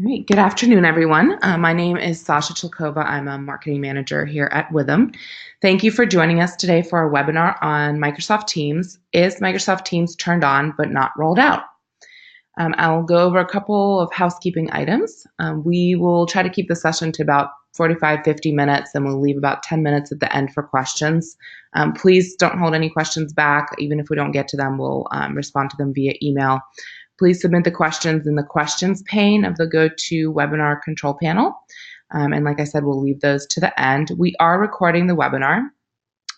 Great. Good afternoon, everyone. My name is Sasha Chilkova. I'm a marketing manager here at Witham. Thank you for joining us today for our webinar on Microsoft Teams. Is Microsoft Teams turned on but not rolled out? I'll go over a couple of housekeeping items. We will try to keep the session to about 45, 50 minutes, and we'll leave about 10 minutes at the end for questions. Please don't hold any questions back. Even if we don't get to them, we'll respond to them via email. Please submit the questions in the questions pane of the GoToWebinar control panel. And like I said, we'll leave those to the end. We are recording the webinar,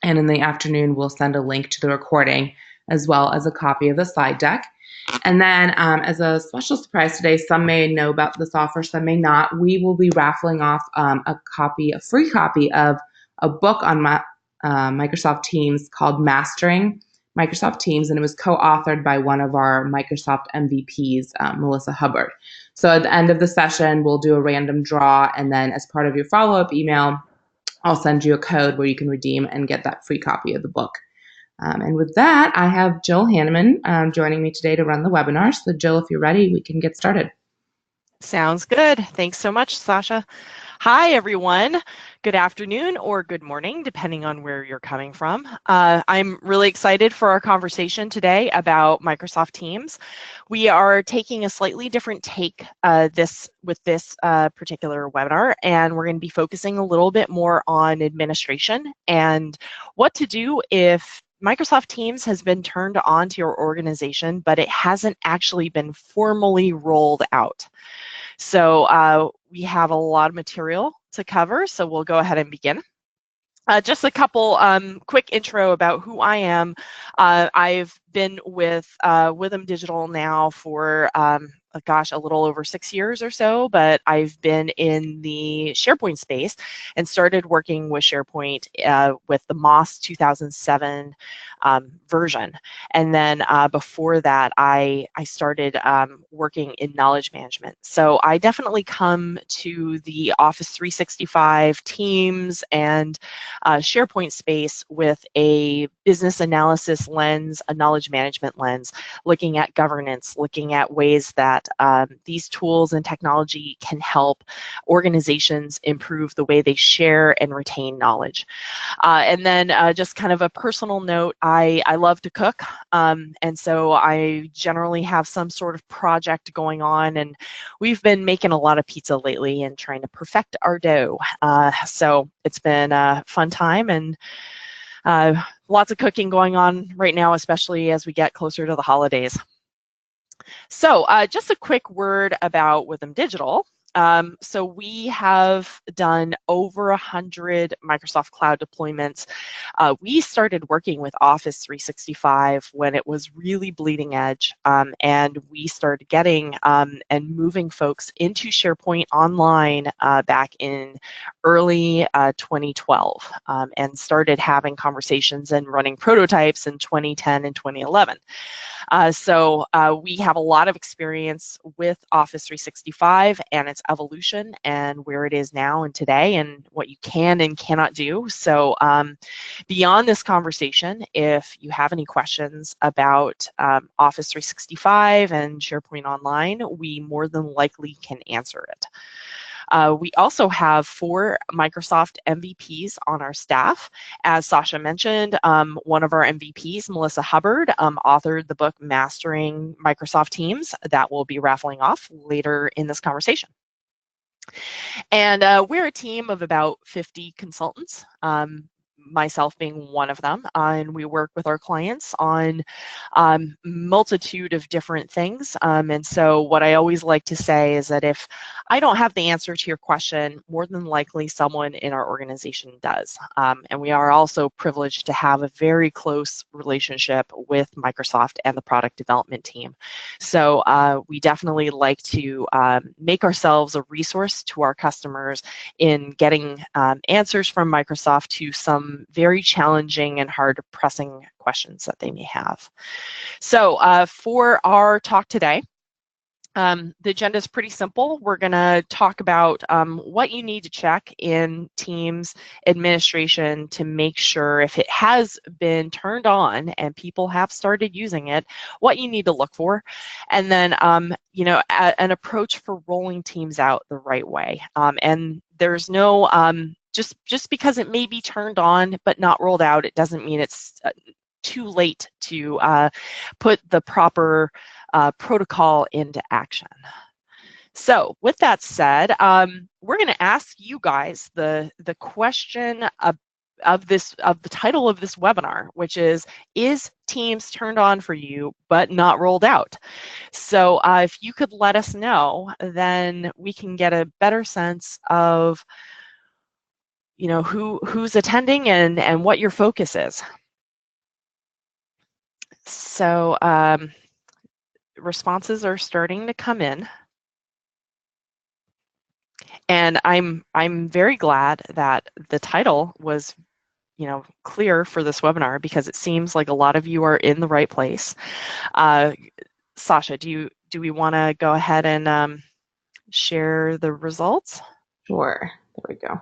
and in the afternoon, we'll send a link to the recording as well as a copy of the slide deck. And then as a special surprise today, some may know about this offer, some may not. We will be raffling off a free copy of a book on Microsoft Teams called Mastering Microsoft Teams, and it was co-authored by one of our Microsoft MVPs, Melissa Hubbard. So at the end of the session, we'll do a random draw, and then as part of your follow-up email, I'll send you a code where you can redeem and get that free copy of the book. And with that, I have Jill Hanneman joining me today to run the webinar. So Jill, if you're ready, we can get started. Sounds good. Thanks so much, Sasha. Hi, everyone. Good afternoon or good morning, depending on where you're coming from. I'm really excited for our conversation today about Microsoft Teams. We are taking a slightly different take with this particular webinar, and we're going to be focusing a little bit more on administration and what to do if Microsoft Teams has been turned on to your organization, but it hasn't actually been formally rolled out. So we have a lot of material to cover, so we'll go ahead and begin. Just a couple quick intro about who I am. I've been with Witham Digital now for a little over 6 years or so, but I've been in the SharePoint space and started working with SharePoint with the MOS 2007 version. And then before that, I started working in knowledge management. So I definitely come to the Office 365 Teams and SharePoint space with a business analysis lens, a knowledge management lens, looking at governance, looking at ways that these tools and technology can help organizations improve the way they share and retain knowledge. And then just kind of a personal note, I love to cook, and so I generally have some sort of project going on, and we've been making a lot of pizza lately and trying to perfect our dough. So it's been a fun time, and lots of cooking going on right now, especially as we get closer to the holidays. So just a quick word about Witham Digital. So we have done over 100 Microsoft Cloud deployments. We started working with Office 365 when it was really bleeding edge, and we started getting and moving folks into SharePoint Online back in early 2012, and started having conversations and running prototypes in 2010 and 2011. So we have a lot of experience with Office 365 and its evolution and where it is now and today and what you can and cannot do. So beyond this conversation, if you have any questions about Office 365 and SharePoint Online, we more than likely can answer it. We also have 4 Microsoft MVPs on our staff. As Sasha mentioned, one of our MVPs, Melissa Hubbard, authored the book Mastering Microsoft Teams that we'll be raffling off later in this conversation. And we're a team of about 50 consultants, myself being one of them, and we work with our clients on multitude of different things. And so what I always like to say is that if I don't have the answer to your question, more than likely someone in our organization does. And we are also privileged to have a very close relationship with Microsoft and the product development team. So we definitely like to make ourselves a resource to our customers in getting answers from Microsoft to some very challenging and hard pressing questions that they may have. So for our talk today, The agenda is pretty simple. We're going to talk about what you need to check in Teams administration to make sure if it has been turned on and people have started using it, what you need to look for, and then an approach for rolling Teams out the right way. And there's no just because it may be turned on but not rolled out, it doesn't mean it's too late to put the proper protocol into action. So with that said, we're going to ask you guys the question of the title of this webinar, which is Teams turned on for you but not rolled out? So if you could let us know, then we can get a better sense of who's attending and what your focus is. So responses are starting to come in, and I'm very glad that the title was clear for this webinar, because it seems like a lot of you are in the right place. Sasha, do we want to go ahead and share the results? Sure. There we go.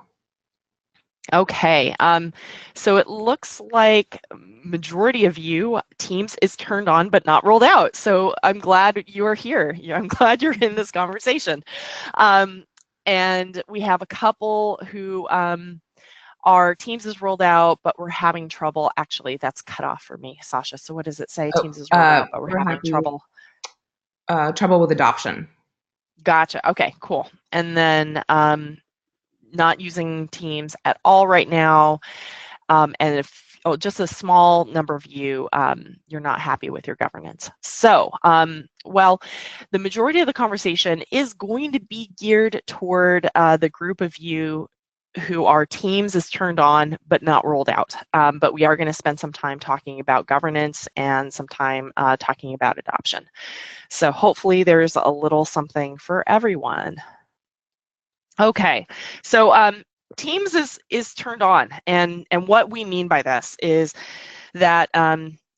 Okay, so it looks like majority of you, Teams is turned on but not rolled out. So I'm glad you're here. I'm glad you're in this conversation. And we have a couple who our Teams is rolled out, but we're having trouble. Actually, that's cut off for me, Sasha. So what does it say? Teams is rolled out, but we're having trouble. Trouble with adoption. Gotcha. Okay, cool. And then not using Teams at all right now, and if just a small number of you, you're not happy with your governance. So, well, the majority of the conversation is going to be geared toward the group of you who our Teams is turned on but not rolled out. But we are going to spend some time talking about governance and some time talking about adoption. So hopefully there's a little something for everyone. Okay, so Teams is turned on, and what we mean by this is that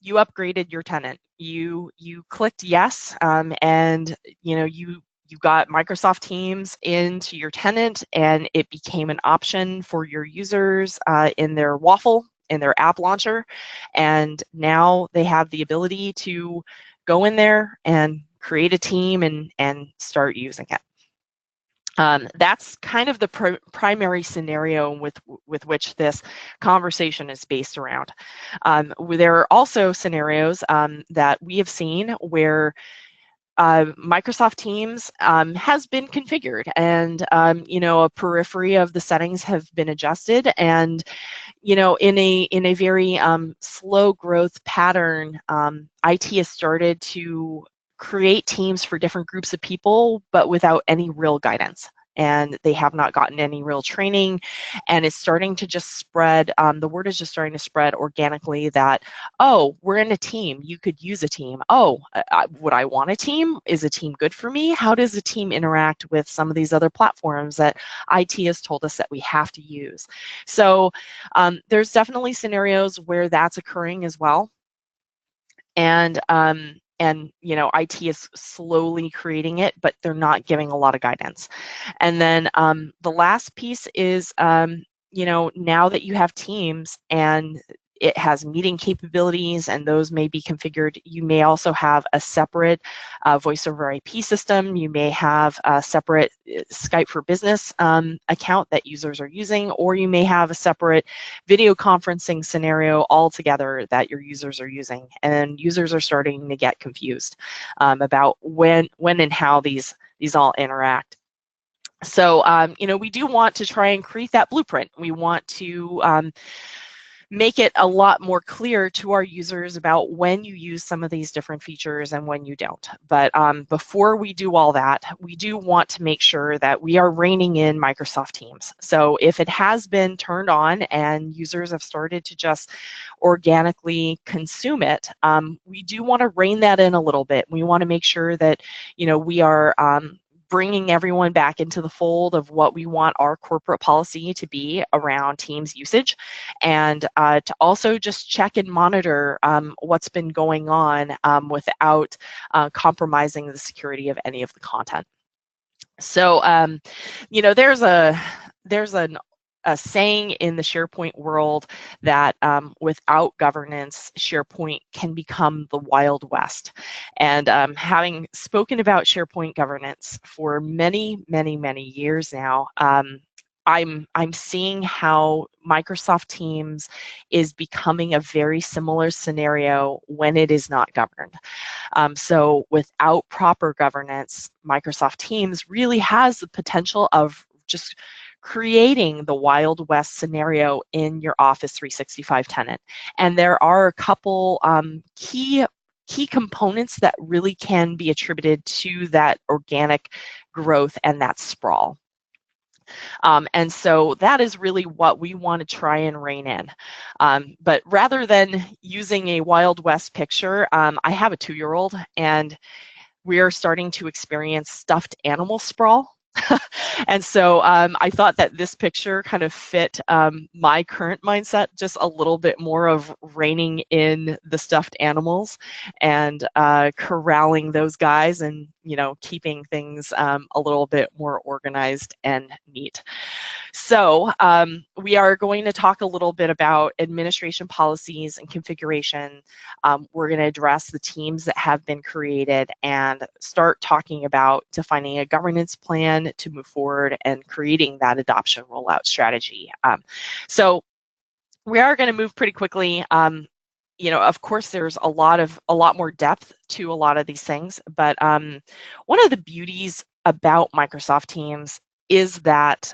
you upgraded your tenant. You clicked yes, and you got Microsoft Teams into your tenant, and it became an option for your users in their Waffle, in their app launcher, and now they have the ability to go in there and create a team and start using it. That's kind of the primary scenario with which this conversation is based around. There are also scenarios that we have seen where Microsoft Teams has been configured, and a periphery of the settings have been adjusted, and in a very slow growth pattern, IT has started to create teams for different groups of people, but without any real guidance. And they have not gotten any real training, and it's starting to just spread. The word is just starting to spread organically that, oh, we're in a team. You could use a team. Oh, would I want a team? Is a team good for me? How does a team interact with some of these other platforms that IT has told us that we have to use? So there's definitely scenarios where that's occurring as well. And IT is slowly creating it, but they're not giving a lot of guidance. And then the last piece is, now that you have Teams and it has meeting capabilities and those may be configured, you may also have a separate voice over IP system. You may have a separate Skype for Business account that users are using, or you may have a separate video conferencing scenario altogether that your users are using. And users are starting to get confused about when and how these all interact. So, we do want to try and create that blueprint. We want to make it a lot more clear to our users about when you use some of these different features and when you don't. But before we do all that, we do want to make sure that we are reining in Microsoft Teams. So if it has been turned on and users have started to just organically consume it, we do want to rein that in a little bit. We want to make sure that we are bringing everyone back into the fold of what we want our corporate policy to be around Teams usage, and to also just check and monitor what's been going on without compromising the security of any of the content. So, there's a saying in the SharePoint world that without governance, SharePoint can become the Wild West. And having spoken about SharePoint governance for many, many, many years now, I'm seeing how Microsoft Teams is becoming a very similar scenario when it is not governed. So without proper governance, Microsoft Teams really has the potential of just creating the Wild West scenario in your Office 365 tenant. And there are a couple key components that really can be attributed to that organic growth and that sprawl. And so that is really what we want to try and rein in. But rather than using a Wild West picture, I have a 2-year-old, and we are starting to experience stuffed animal sprawl. And so I thought that this picture kind of fit my current mindset, just a little bit more of reining in the stuffed animals and corralling those guys, and keeping things a little bit more organized and neat. So we are going to talk a little bit about administration policies and configuration. We're going to address the teams that have been created and start talking about defining a governance plan to move forward and creating that adoption rollout strategy. So we are going to move pretty quickly. Of course, there's a lot more depth to a lot of these things, but one of the beauties about Microsoft Teams is that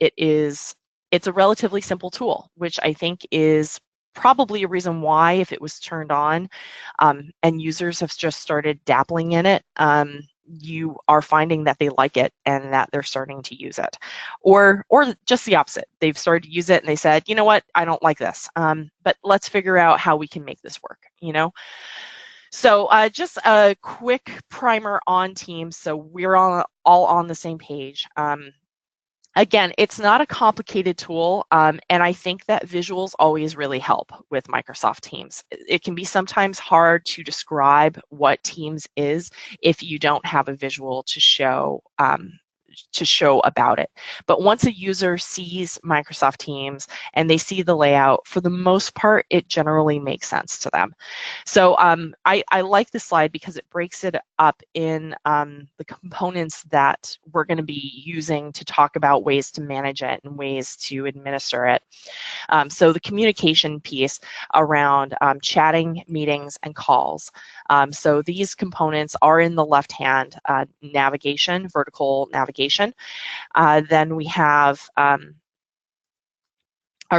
it's a relatively simple tool, which I think is probably a reason why, if it was turned on and users have just started dabbling in it, you are finding that they like it and that they're starting to use it. Or just the opposite. They've started to use it and they said, you know what, I don't like this, but let's figure out how we can make this work, So just a quick primer on Teams, so we're all on the same page. Again, it's not a complicated tool, and I think that visuals always really help with Microsoft Teams. It can be sometimes hard to describe what Teams is if you don't have a visual to show about it. But once a user sees Microsoft Teams and they see the layout, for the most part, it generally makes sense to them. So I like this slide because it breaks it up in the components that we're going to be using to talk about ways to manage it and ways to administer it. So the communication piece around chatting, meetings, and calls. So these components are in the left-hand navigation, vertical navigation. Then we have our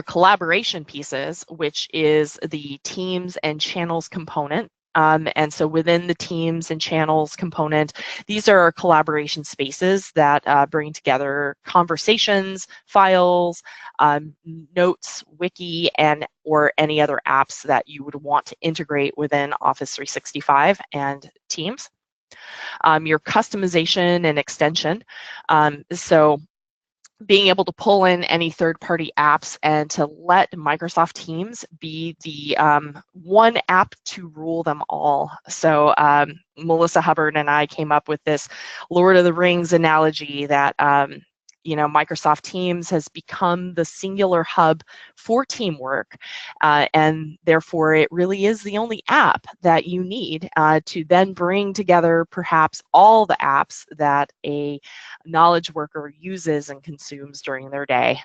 collaboration pieces, which is the teams and channels component. And so within the teams and channels component, these are our collaboration spaces that bring together conversations, files, notes, wiki, or any other apps that you would want to integrate within Office 365 and Teams. Your customization and extension. So being able to pull in any third-party apps and to let Microsoft Teams be the one app to rule them all. So Melissa Hubbard and I came up with this Lord of the Rings analogy that Microsoft Teams has become the singular hub for teamwork, and therefore it really is the only app that you need to then bring together perhaps all the apps that a knowledge worker uses and consumes during their day,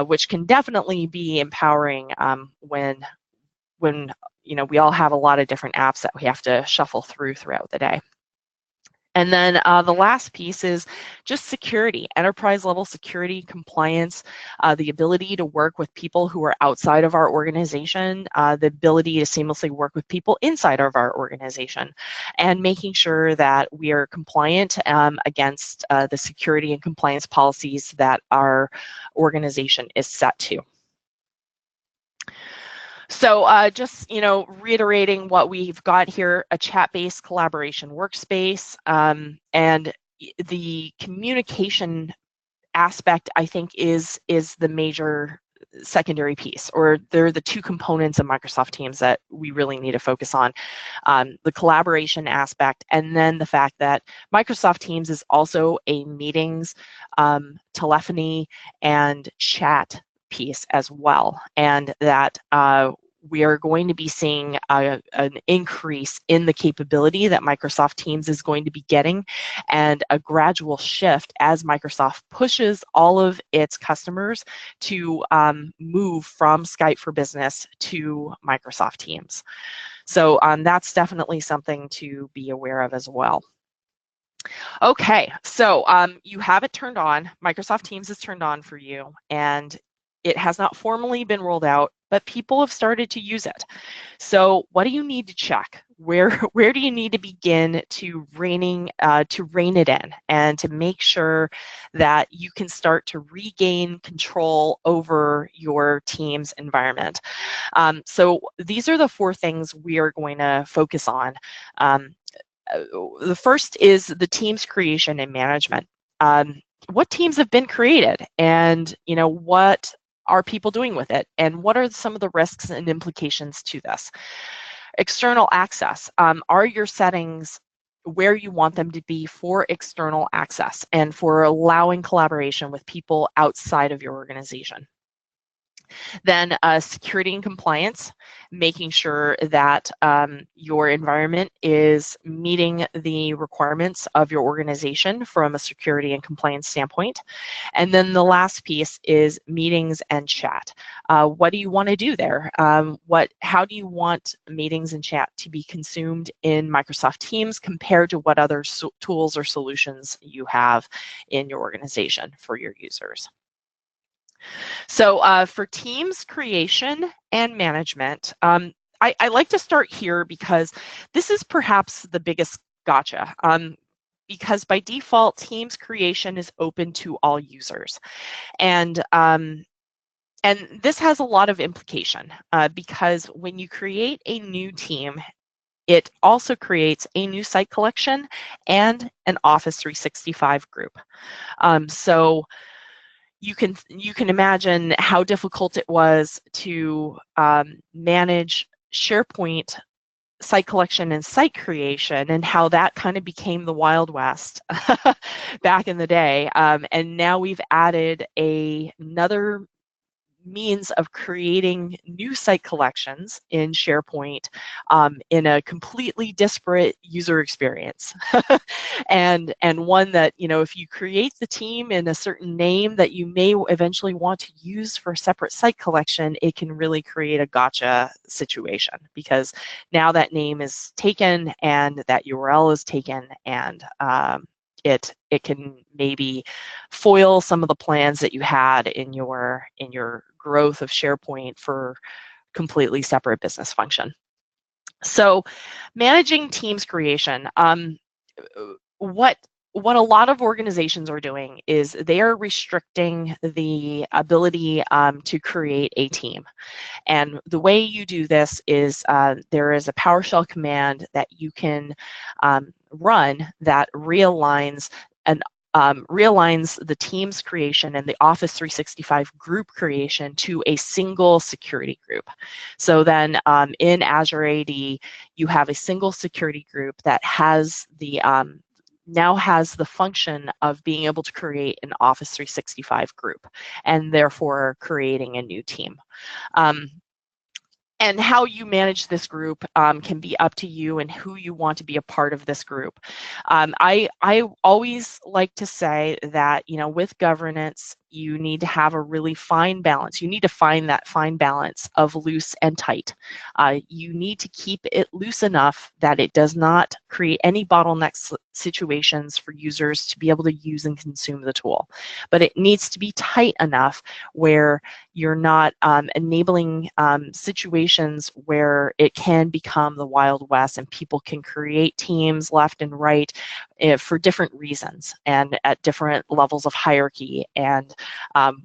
which can definitely be empowering when we all have a lot of different apps that we have to shuffle throughout the day. And then the last piece is just security, enterprise level security, compliance, the ability to work with people who are outside of our organization, the ability to seamlessly work with people inside of our organization, and making sure that we are compliant against the security and compliance policies that our organization is set to. So just, reiterating what we've got here, a chat-based collaboration workspace. And the communication aspect, I think, is the major secondary piece, or they're the two components of Microsoft Teams that we really need to focus on. The collaboration aspect, and then the fact that Microsoft Teams is also a meetings, telephony, and chat piece as well, and that we are going to be seeing an increase in the capability that Microsoft Teams is going to be getting, and a gradual shift as Microsoft pushes all of its customers to move from Skype for Business to Microsoft Teams. So that's definitely something to be aware of as well. Okay, so you have it turned on. Microsoft Teams is turned on for you, and it has not formally been rolled out, but people have started to use it. So what do you need to check? Where do you need to begin to rein it in, and to make sure that you can start to regain control over your team's environment? So these are the 4 things we are going to focus on. The first is the team's creation and management. What teams have been created, and what are people doing with it, and what are some of the risks and implications to this? External access. Are your settings where you want them to be for external access and for allowing collaboration with people outside of your organization? Then security and compliance, making sure that your environment is meeting the requirements of your organization from a security and compliance standpoint. And then the last piece is meetings and chat. What do you want to do there? How do you want meetings and chat to be consumed in Microsoft Teams compared to what other tools or solutions you have in your organization for your users? So for Teams creation and management, I like to start here because this is perhaps the biggest gotcha. Because by default, Teams creation is open to all users. And this has a lot of implication because when you create a new team, it also creates a new site collection and an Office 365 group. So you can imagine how difficult it was to manage SharePoint site collection and site creation, and how that kind of became the Wild West back in the day. And now we've added another means of creating new site collections in SharePoint in a completely disparate user experience. and one that, if you create the team in a certain name that you may eventually want to use for a separate site collection, it can really create a gotcha situation, because now that name is taken and that URL is taken, and it can maybe foil some of the plans that you had in your growth of SharePoint for completely separate business function. So managing Teams creation, what a lot of organizations are doing is they are restricting the ability to create a team. And the way you do this is there is a PowerShell command that you can run that realigns the Teams creation and the Office 365 group creation to a single security group. So then in Azure AD, you have a single security group that has the now has the function of being able to create an Office 365 group, and therefore creating a new team. And how you manage this group can be up to you and who you want to be a part of this group. I always like to say that, with governance, you need to have a really fine balance. You need to find that fine balance of loose and tight. You need to keep it loose enough that it does not create any bottleneck situations for users to be able to use and consume the tool. But it needs to be tight enough where you're not enabling situations where it can become the Wild West and people can create teams left and right for different reasons and at different levels of hierarchy and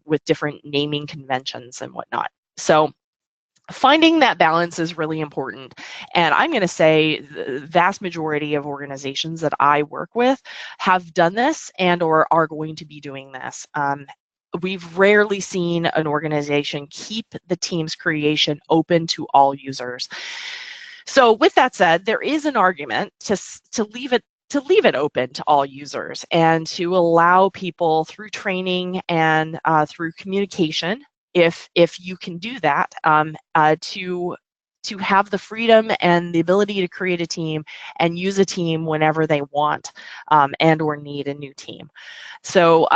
with different naming conventions and whatnot. So Finding that balance is really important. And I'm going to say the vast majority of organizations that I work with have done this and or are going to be doing this. We've rarely seen an organization keep the team's creation open to all users. So with that said, there is an argument to leave it open to all users and to allow people through training and through communication, if you can do that, to have the freedom and the ability to create a team and use a team whenever they want and or need a new team. So,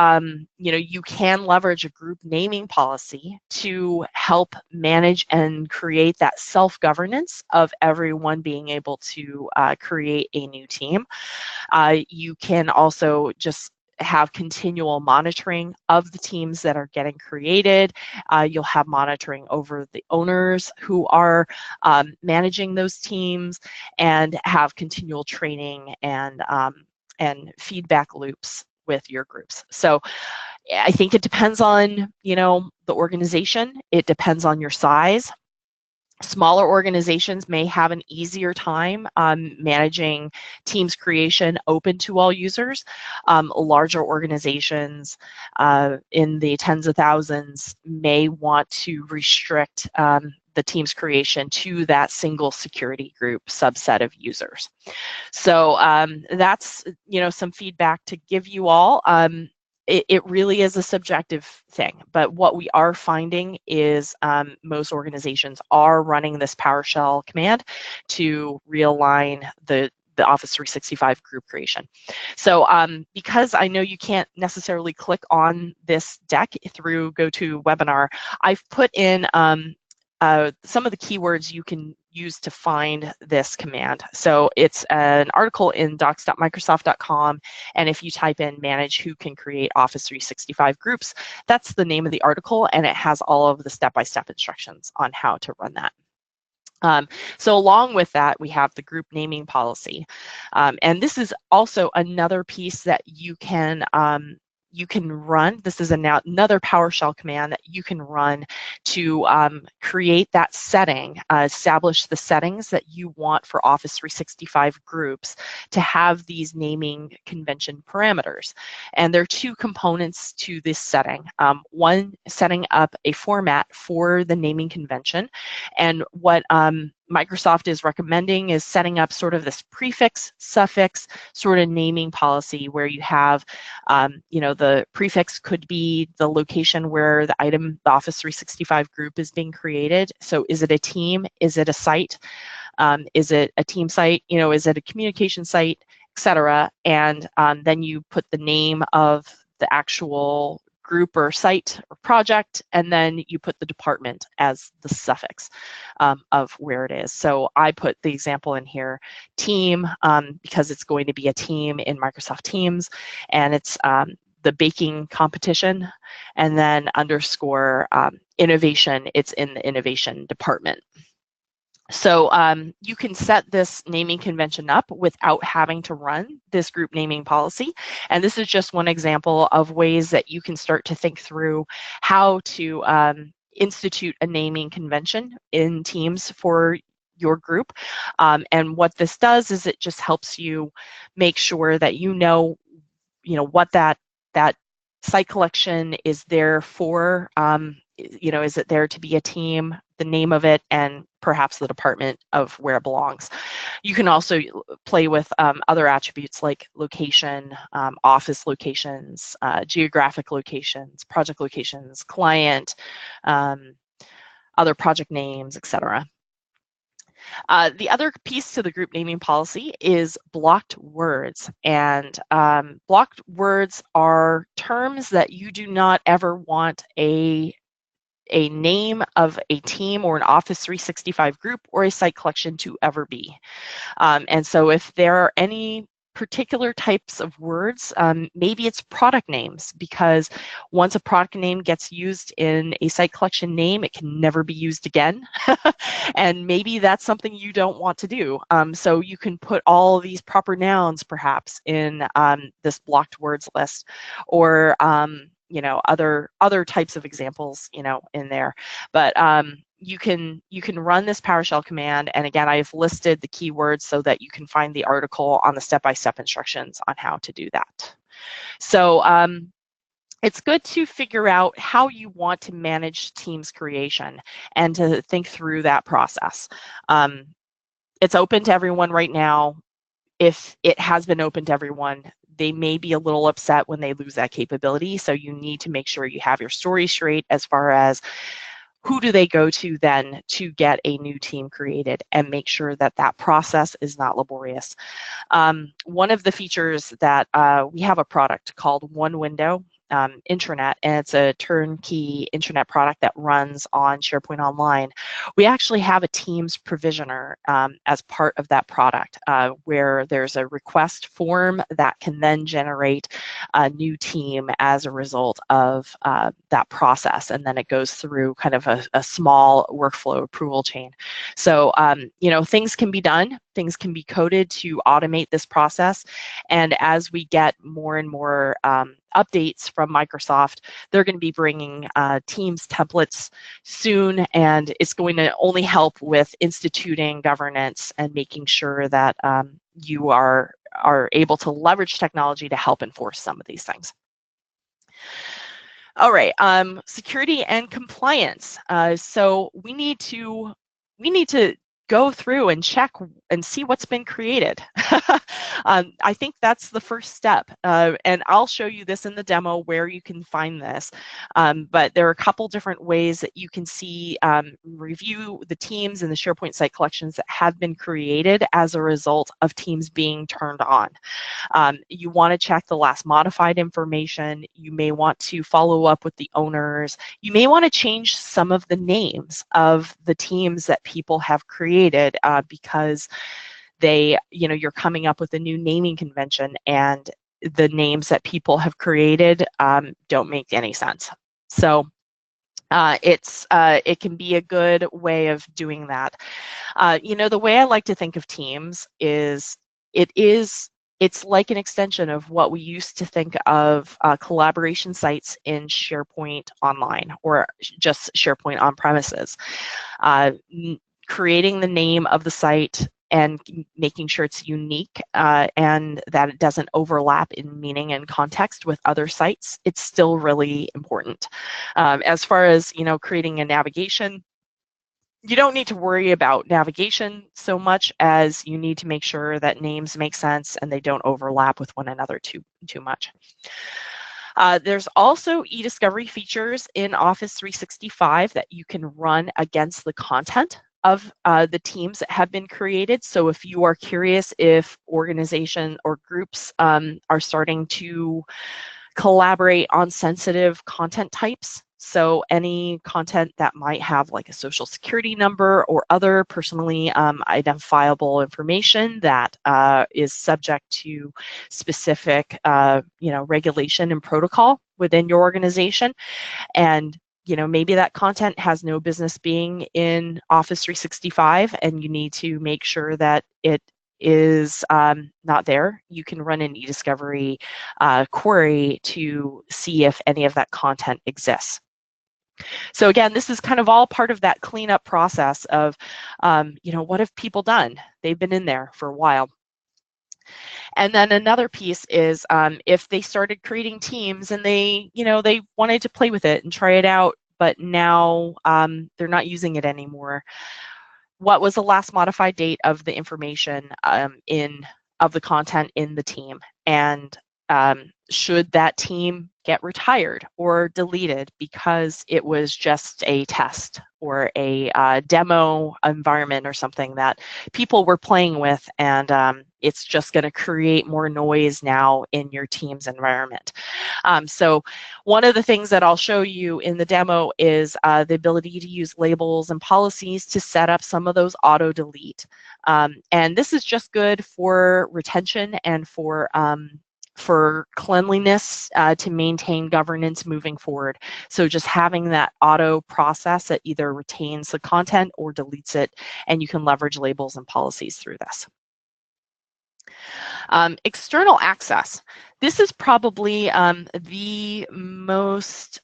you can leverage a group naming policy to help manage and create that self-governance of everyone being able to create a new team. You can also just have continual monitoring of the teams that are getting created. You'll have monitoring over the owners who are managing those teams, and have continual training and feedback loops with your groups. So I think it depends on, the organization. It depends on your size. Smaller organizations may have an easier time managing teams creation open to all users. Larger organizations in the tens of thousands may want to restrict the team's creation to that single security group subset of users. So that's, some feedback to give you all. It really is a subjective thing, but what we are finding is most organizations are running this PowerShell command to realign the Office 365 group creation. So because I know you can't necessarily click on this deck through GoToWebinar, I've put in some of the keywords you can use to find this command. So it's an article in docs.microsoft.com, and if you type in manage who can create Office 365 groups, that's the name of the article, and it has all of the step-by-step instructions on how to run that. So along with that, we have the group naming policy. And this is also another piece that you can run. This is another PowerShell command that you can run to create that setting, establish the settings that you want for Office 365 groups to have these naming convention parameters. And there are two components to this setting. One, setting up a format for the naming convention. And what Microsoft is recommending is setting up sort of this prefix, suffix sort of naming policy where you have, the prefix could be the location where the item, the Office 365 group is being created. So is it a team? Is it a site? Is it a team site? Is it a communication site, etc. And then you put the name of the actual group or site or project, and then you put the department as the suffix of where it is. So I put the example in here, team, because it's going to be a team in Microsoft Teams, and it's the baking competition, and then underscore innovation, it's in the innovation department. So you can set this naming convention up without having to run this group naming policy. And this is just one example of ways that you can start to think through how to institute a naming convention in Teams for your group. And what this does is it just helps you make sure that what that site collection is there for. Is it there to be a team, the name of it, and perhaps the department of where it belongs. You can also play with other attributes like location, office locations, geographic locations, project locations, client, other project names, etc. The other piece to the group naming policy is blocked words. And blocked words are terms that you do not ever want a name of a team or an Office 365 group or a site collection to ever be. And so if there are any particular types of words, maybe it's product names, because once a product name gets used in a site collection name, it can never be used again. And maybe that's something you don't want to do. So you can put all these proper nouns perhaps in this blocked words list, or other types of examples in there. But you can run this PowerShell command, and again, I've listed the keywords so that you can find the article on the step-by-step instructions on how to do that. So it's good to figure out how you want to manage Teams creation and to think through that process. It's open to everyone right now. If it has been open to everyone, they may be a little upset when they lose that capability. So you need to make sure you have your story straight as far as who do they go to then to get a new team created, and make sure that that process is not laborious. One of the features that we have a product called One Window intranet, and it's a turnkey intranet product that runs on SharePoint Online. We actually have a Teams provisioner as part of that product, where there's a request form that can then generate a new team as a result of that process, and then it goes through kind of a small workflow approval chain. So things can be done, things can be coded to automate this process, and as we get more and more updates from Microsoft, they're going to be bringing Teams templates soon, and it's going to only help with instituting governance and making sure that you are able to leverage technology to help enforce some of these things. All right, security and compliance. So we need to go through and check and see what's been created. I think that's the first step, and I'll show you this in the demo where you can find this, but there are a couple different ways that you can see, review the teams and the SharePoint site collections that have been created as a result of teams being turned on. You want to check the last modified information. You may want to follow up with the owners. You may want to change some of the names of the teams that people have created because you're coming up with a new naming convention and the names that people have created don't make any sense. So it can be a good way of doing that. The way I like to think of Teams is it's like an extension of what we used to think of collaboration sites in SharePoint Online or just SharePoint on premises. Creating the name of the site and making sure it's unique and that it doesn't overlap in meaning and context with other sites, it's still really important. As far as creating a navigation, you don't need to worry about navigation so much as you need to make sure that names make sense and they don't overlap with one another too much. There's also e-discovery features in Office 365 that you can run against the content of the teams that have been created. So if you are curious if organization or groups are starting to collaborate on sensitive content types, so any content that might have like a social security number or other personally identifiable information that is subject to specific regulation and protocol within your organization, and maybe that content has no business being in Office 365 and you need to make sure that it is not there, you can run an e-discovery query to see if any of that content exists. So again, this is kind of all part of that cleanup process of, what have people done? They've been in there for a while. And then another piece is if they started creating teams and they wanted to play with it and try it out, but now they're not using it anymore. What was the last modified date of the information of the content in the team? And should that team get retired or deleted because it was just a test or a demo environment or something that people were playing with, and it's just going to create more noise now in your team's environment. So one of the things that I'll show you in the demo is the ability to use labels and policies to set up some of those auto delete. And this is just good for retention and for cleanliness to maintain governance moving forward. So just having that auto process that either retains the content or deletes it, and you can leverage labels and policies through this. External access. This is probably the most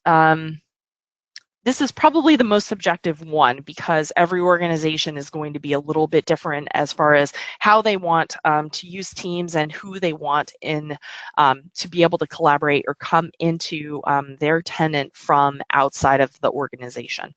this is probably the most subjective one because every organization is going to be a little bit different as far as how they want to use Teams and who they want in to be able to collaborate or come into their tenant from outside of the organization.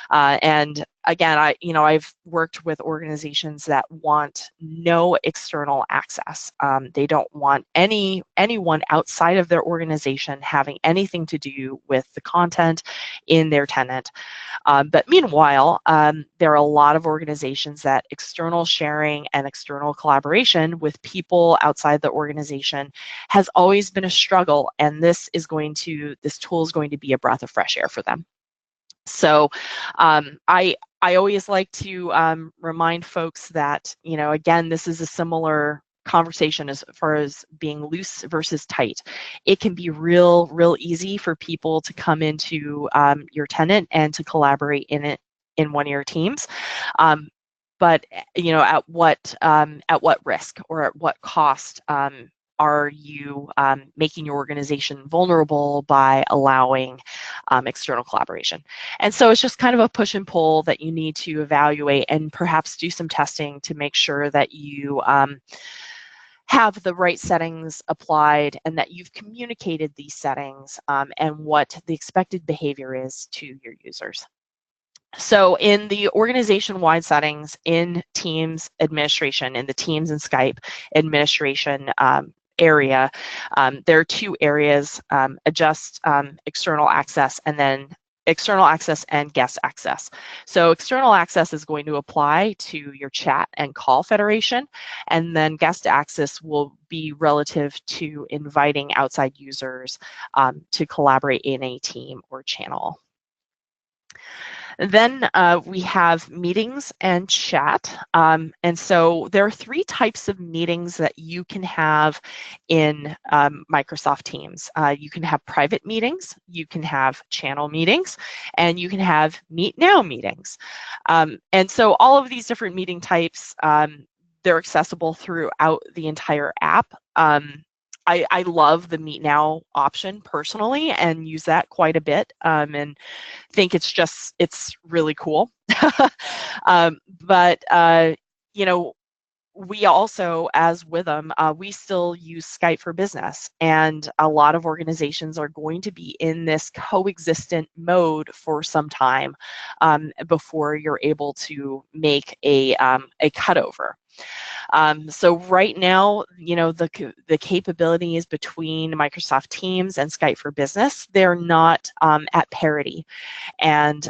And again, I've worked with organizations that want no external access. They don't want anyone outside of their organization having anything to do with the content in their tenant. But meanwhile, there are a lot of organizations that external sharing and external collaboration with people outside the organization has always been a struggle, and this tool is going to be a breath of fresh air for them. So I always like to remind folks that, again, this is a similar conversation as far as being loose versus tight. It can be real easy for people to come into your tenant and to collaborate in one of your teams. But at what risk or at what cost are you making your organization vulnerable by allowing external collaboration? And so it's just kind of a push and pull that you need to evaluate and perhaps do some testing to make sure that you have the right settings applied and that you've communicated these settings and what the expected behavior is to your users. So in the organization-wide settings in Teams administration, in the Teams and Skype administration area, there are two areas, adjust external access and then external access and guest access. So external access is going to apply to your chat and call federation, and then guest access will be relative to inviting outside users to collaborate in a team or channel. Then we have meetings and chat. And so there are three types of meetings that you can have in Microsoft Teams. You can have private meetings, you can have channel meetings, and you can have Meet Now meetings. And so all of these different meeting types, they're accessible throughout the entire app. I love the Meet Now option personally and use that quite a bit and think it's really cool. But we also, as Witham, we still use Skype for Business, and a lot of organizations are going to be in this coexistent mode for some time before you're able to make a cutover. So right now, the capabilities between Microsoft Teams and Skype for Business, they're not at parity. And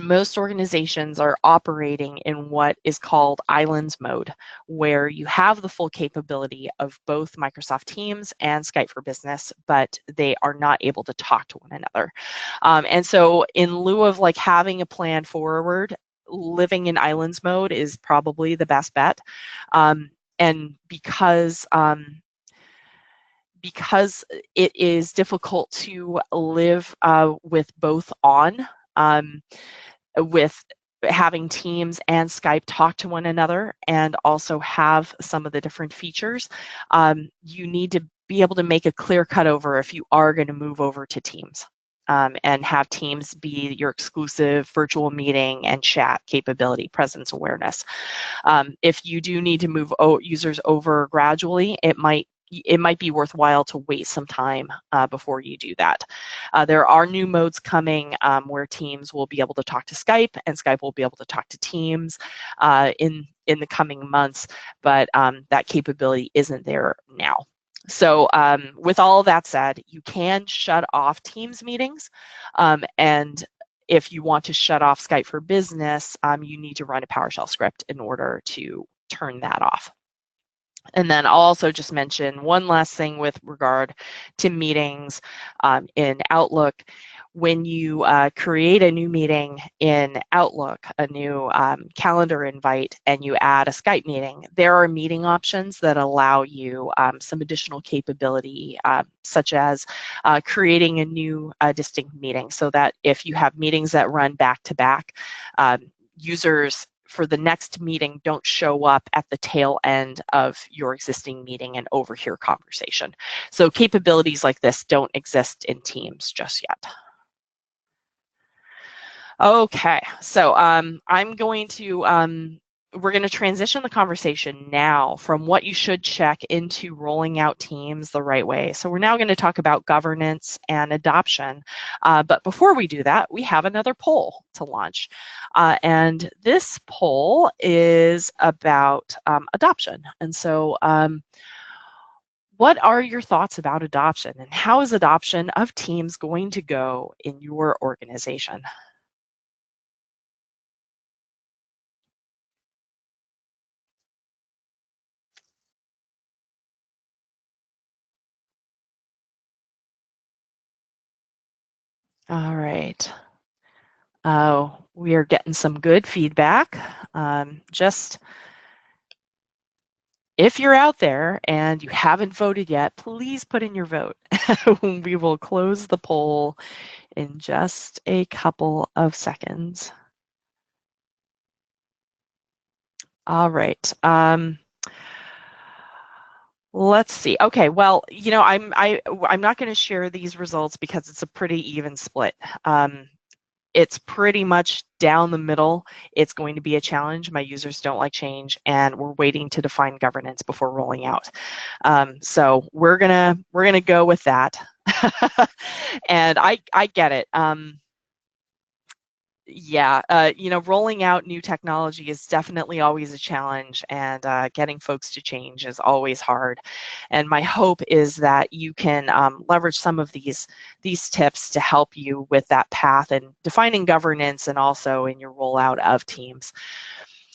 most organizations are operating in what is called islands mode, where you have the full capability of both Microsoft Teams and Skype for Business, but they are not able to talk to one another. And so in lieu of having a plan forward, living in islands mode is probably the best bet. And because it is difficult to live with both on, with having Teams and Skype talk to one another and also have some of the different features, you need to be able to make a clear cutover if you are going to move over to Teams. And have Teams be your exclusive virtual meeting and chat capability, presence awareness. If you do need to move users over gradually, it might be worthwhile to wait some time before you do that. There are new modes coming where Teams will be able to talk to Skype and Skype will be able to talk to Teams in the coming months, but that capability isn't there now. So with all of that said, you can shut off Teams meetings, and if you want to shut off Skype for Business, you need to run a PowerShell script in order to turn that off. And then I'll also just mention one last thing with regard to meetings in Outlook. When you create a new meeting in Outlook, a new calendar invite, and you add a Skype meeting, there are meeting options that allow you some additional capability, such as creating a new distinct meeting, so that if you have meetings that run back to back, users for the next meeting don't show up at the tail end of your existing meeting and overhear conversation. So capabilities like this don't exist in Teams just yet. Okay, so we're going to transition the conversation now from what you should check into rolling out teams the right way. So we're now going to talk about governance and adoption. But before we do that, we have another poll to launch. And this poll is about adoption. And so what are your thoughts about adoption, and how is adoption of teams going to go in your organization? All right. We are getting some good feedback. Just if you're out there and you haven't voted yet, please put in your vote. We will close the poll in just a couple of seconds. All right. Let's see. Okay, well, I'm not going to share these results because it's a pretty even split. It's pretty much down the middle. It's going to be a challenge. My users don't like change, and we're waiting to define governance before rolling out. So we're gonna go with that. And I get it. Yeah, rolling out new technology is definitely always a challenge, and getting folks to change is always hard. And my hope is that you can leverage some of these tips to help you with that path and defining governance, and also in your rollout of teams.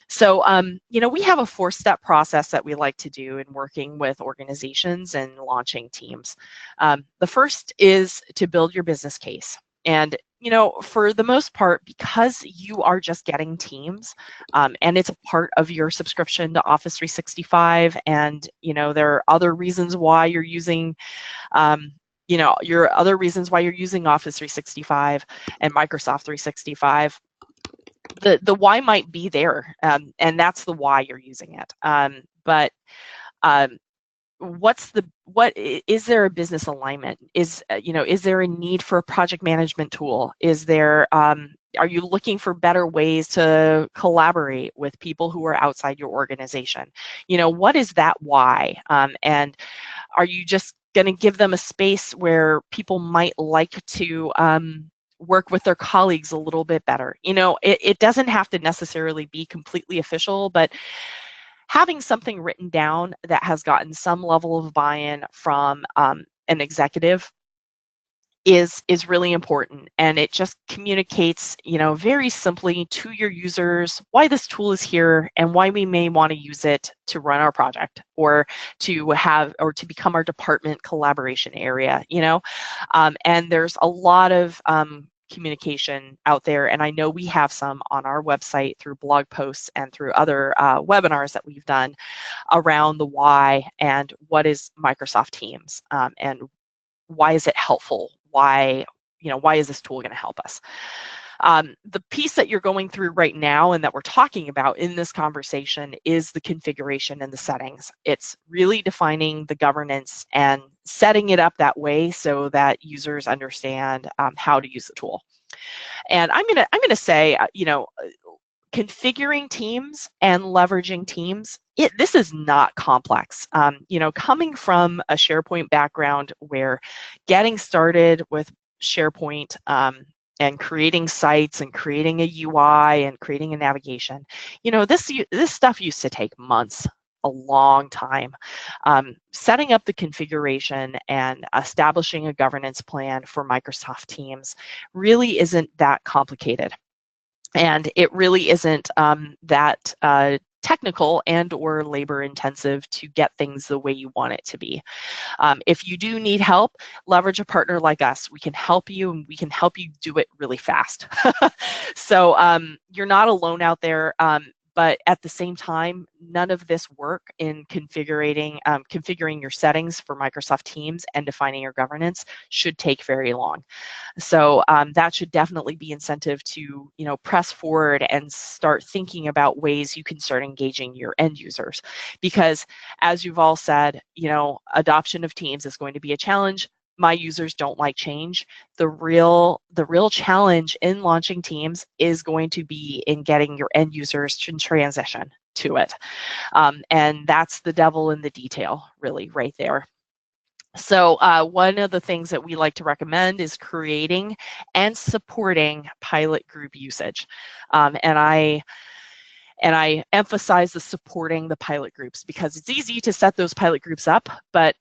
So, we have a 4-step process that we like to do in working with organizations and launching teams. The first is to build your business case. And, for the most part, because you are just getting teams, and it's a part of your subscription to Office 365, and, there are other reasons why you're using other reasons why you're using Office 365 and Microsoft 365. The why might be there, and that's the why you're using it. But um, what is there a business alignment? Is there a need for a project management tool? Is there are you looking for better ways to collaborate with people who are outside your organization? What is that why? And are you just going to give them a space where people might like to work with their colleagues a little bit better? It doesn't have to necessarily be completely official, but having something written down that has gotten some level of buy-in from an executive is really important, and it just communicates very simply to your users why this tool is here and why we may want to use it to run our project, or to become our department collaboration area. And there's a lot of communication out there, and I know we have some on our website through blog posts and through other webinars that we've done around the why and what is Microsoft Teams, and why is it helpful? Why is this tool going to help us? The piece that you're going through right now and that we're talking about in this conversation is the configuration and the settings. It's really defining the governance and setting it up that way so that users understand how to use the tool. And I'm gonna say, configuring teams and leveraging teams, this is not complex. Coming from a SharePoint background, where getting started with SharePoint and creating sites and creating a UI and creating a navigation, this stuff used to take months, a long time. Setting up the configuration and establishing a governance plan for Microsoft Teams really isn't that complicated. And it really isn't that technical and or labor intensive to get things the way you want it to be. If you do need help, leverage a partner like us. We can help you, and we can help you do it really fast. So you're not alone out there. But at the same time, none of this work in configuring your settings for Microsoft Teams and defining your governance should take very long. So that should definitely be incentive to press forward and start thinking about ways you can start engaging your end users. Because as you've all said, adoption of Teams is going to be a challenge. my users don't like change. The real challenge in launching teams is going to be in getting your end users to transition to it. And that's the devil in the detail, really, right there. So one of the things that we like to recommend is creating and supporting pilot group usage. And I emphasize the supporting the pilot groups because it's easy to set those pilot groups up, but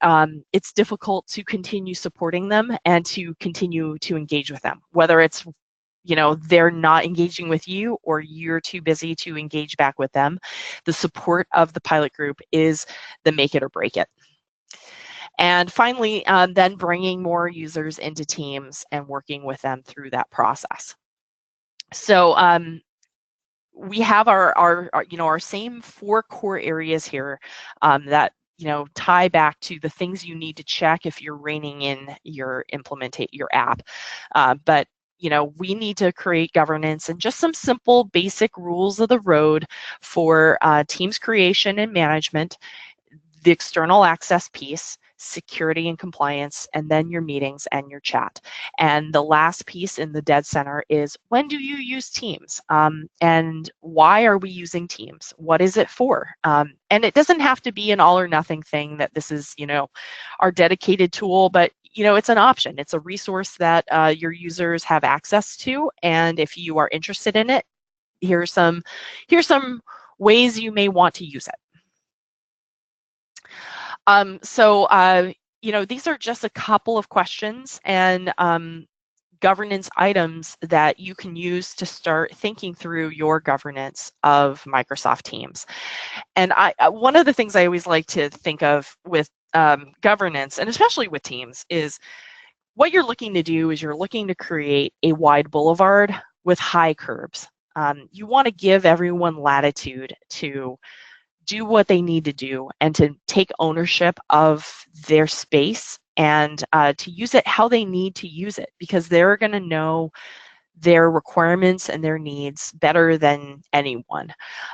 it's difficult to continue supporting them and to continue to engage with them, whether it's they're not engaging with you or you're too busy to engage back with them. The support of the pilot group is the make it or break it. And finally, then bringing more users into teams and working with them through that process. So we have our same 4 core areas here that tie back to the things you need to check if you're reining in your app. But we need to create governance and just some simple basic rules of the road for teams creation and management, the external access piece, security and compliance, and then your meetings and your chat. And the last piece in the dead center is, when do you use Teams? And why are we using Teams? What is it for? And it doesn't have to be an all or nothing thing that this is, our dedicated tool, but it's an option. It's a resource that your users have access to. And if you are interested in it, here's some ways you may want to use it. These are just a couple of questions and governance items that you can use to start thinking through your governance of Microsoft Teams. And one of the things I always like to think of with governance, and especially with Teams, is what you're looking to do is you're looking to create a wide boulevard with high curbs. You want to give everyone latitude to do what they need to do and to take ownership of their space and to use it how they need to use it, because they're going to know their requirements and their needs better than anyone.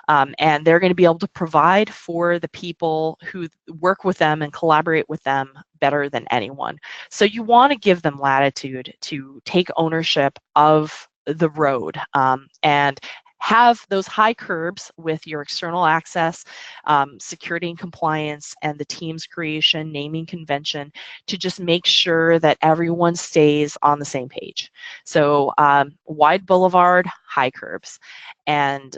And they're going to be able to provide for the people who work with them and collaborate with them better than anyone. So you want to give them latitude to take ownership of the road and have those high curbs with your external access, security and compliance, and the Teams creation, naming convention to just make sure that everyone stays on the same page. So wide boulevard, high curbs, and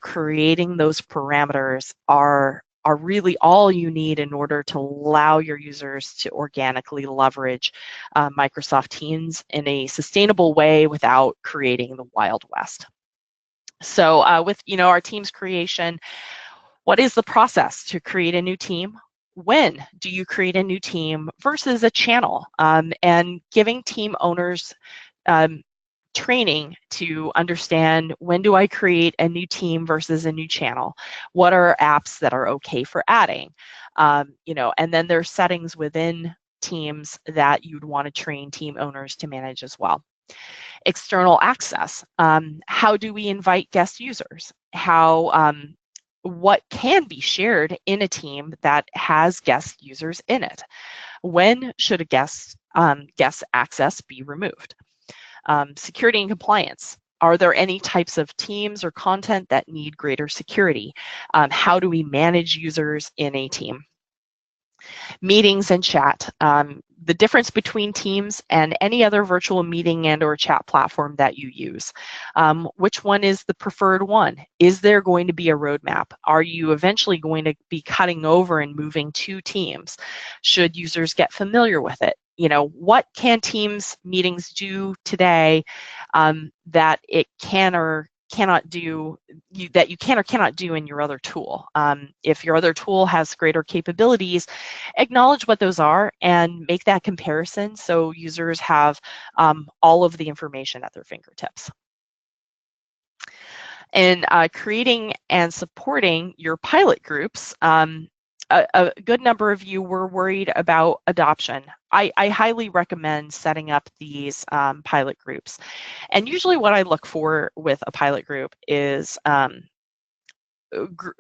creating those parameters are really all you need in order to allow your users to organically leverage Microsoft Teams in a sustainable way without creating the Wild West. So with our Teams creation, what is the process to create a new team? When do you create a new team versus a channel? And giving team owners training to understand, when do I create a new team versus a new channel? What are apps that are okay for adding? And then there's settings within Teams that you'd want to train team owners to manage as well. External access. How do we invite guest users? What can be shared in a team that has guest users in it? When should a guest access be removed? Security and compliance. Are there any types of teams or content that need greater security? How do we manage users in a team? Meetings and chat. The difference between Teams and any other virtual meeting and or chat platform that you use. Which one is the preferred one? Is there going to be a roadmap? Are you eventually going to be cutting over and moving to Teams? Should users get familiar with it? What can Teams meetings do today that it can or cannot do, that you can or cannot do in your other tool? If your other tool has greater capabilities, acknowledge what those are and make that comparison so users have all of the information at their fingertips. And creating and supporting your pilot groups, a good number of you were worried about adoption. I highly recommend setting up these pilot groups. And usually what I look for with a pilot group is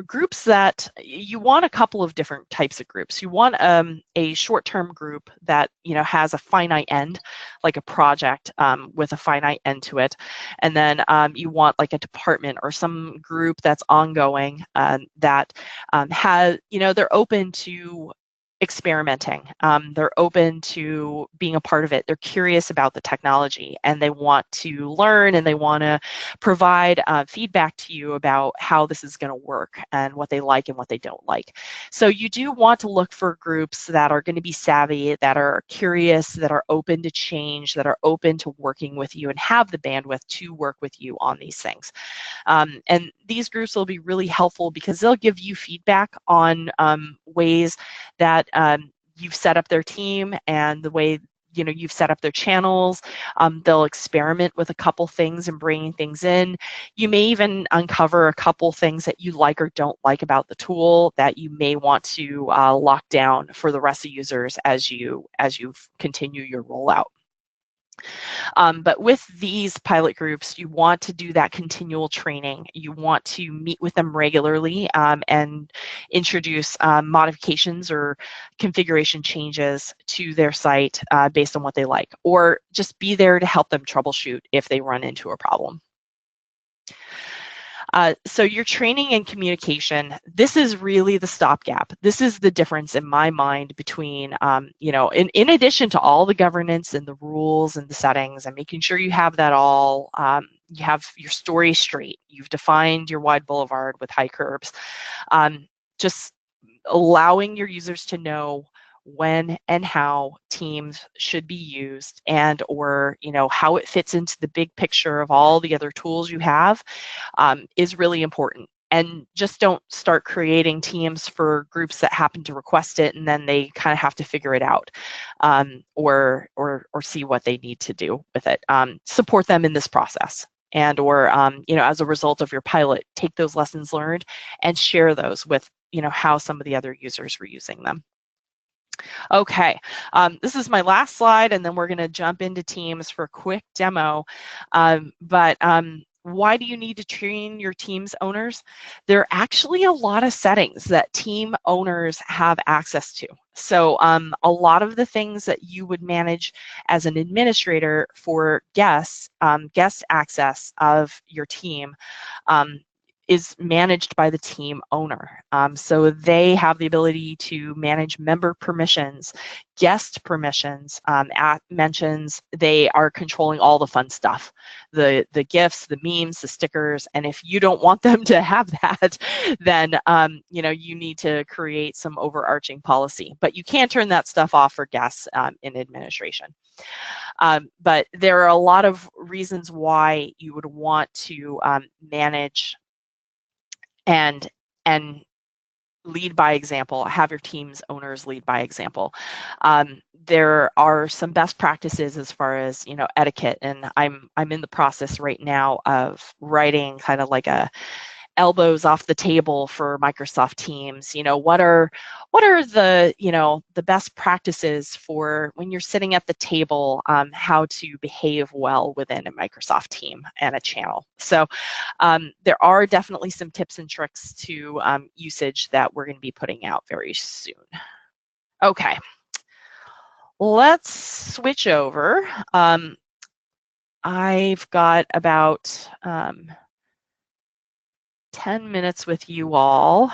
groups that you want a couple of different types of groups. You want a short-term group that has a finite end, like a project with a finite end to it, and then you want like a department or some group that's ongoing that has they're open to experimenting. They're open to being a part of it. They're curious about the technology and they want to learn and they want to provide feedback to you about how this is going to work and what they like and what they don't like. So you do want to look for groups that are going to be savvy, that are curious, that are open to change, that are open to working with you and have the bandwidth to work with you on these things. And these groups will be really helpful because they'll give you feedback on ways that you've set up their team and the way you've set up their channels. They'll experiment with a couple things and bringing things in. You may even uncover a couple things that you like or don't like about the tool that you may want to lock down for the rest of users as you continue your rollout. But with these pilot groups, you want to do that continual training. You want to meet with them regularly and introduce modifications or configuration changes to their site based on what they like, or just be there to help them troubleshoot if they run into a problem. So your training and communication, this is really the stopgap. This is the difference in my mind between, in addition to all the governance and the rules and the settings and making sure you have that all, you have your story straight. You've defined your wide boulevard with high curbs. Just allowing your users to know when and how Teams should be used and or how it fits into the big picture of all the other tools you have is really important. And just don't start creating teams for groups that happen to request it and then they kind of have to figure it out or see what they need to do with it. Support them in this process. And or as a result of your pilot, take those lessons learned and share those with how some of the other users were using them. Okay, this is my last slide, and then we're going to jump into Teams for a quick demo. Why do you need to train your Teams owners? There are actually a lot of settings that team owners have access to. So a lot of the things that you would manage as an administrator for guest access of your team is managed by the team owner. So they have the ability to manage member permissions, guest permissions, mentions. They are controlling all the fun stuff, the GIFs, the memes, the stickers. And if you don't want them to have that, then you need to create some overarching policy. But you can turn that stuff off for guests in administration. But there are a lot of reasons why you would want to manage and lead by example, have your team's owners lead by example. There are some best practices as far as etiquette, and I'm in the process right now of writing kind of like a elbows off the table for Microsoft Teams. What are the the best practices for when you're sitting at the table, how to behave well within a Microsoft team and a channel. So there are definitely some tips and tricks to usage that we're going to be putting out very soon. Okay, let's switch over. I've got about 10 minutes with you all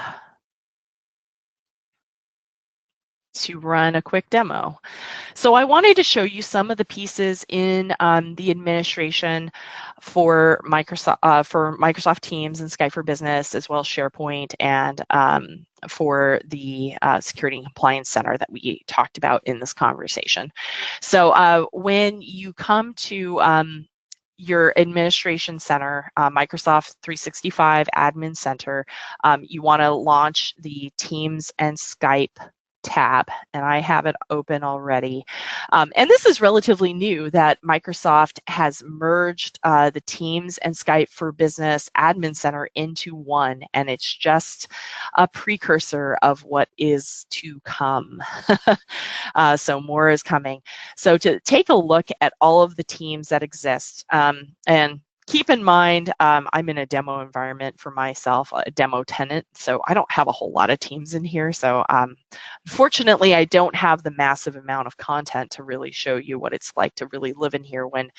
to run a quick demo. So I wanted to show you some of the pieces in the administration for Microsoft Teams and Skype for Business, as well as SharePoint, and for the Security and Compliance Center that we talked about in this conversation. So when you come to your administration center, Microsoft 365 Admin Center, you want to launch the Teams and Skype tab, and I have it open already. And this is relatively new that Microsoft has merged the Teams and Skype for Business Admin Center into one, and it's just a precursor of what is to come. So more is coming. So to take a look at all of the teams that exist, and keep in mind, I'm in a demo environment for myself, a demo tenant, so I don't have a whole lot of teams in here. So unfortunately, I don't have the massive amount of content to really show you what it's like to really live in here when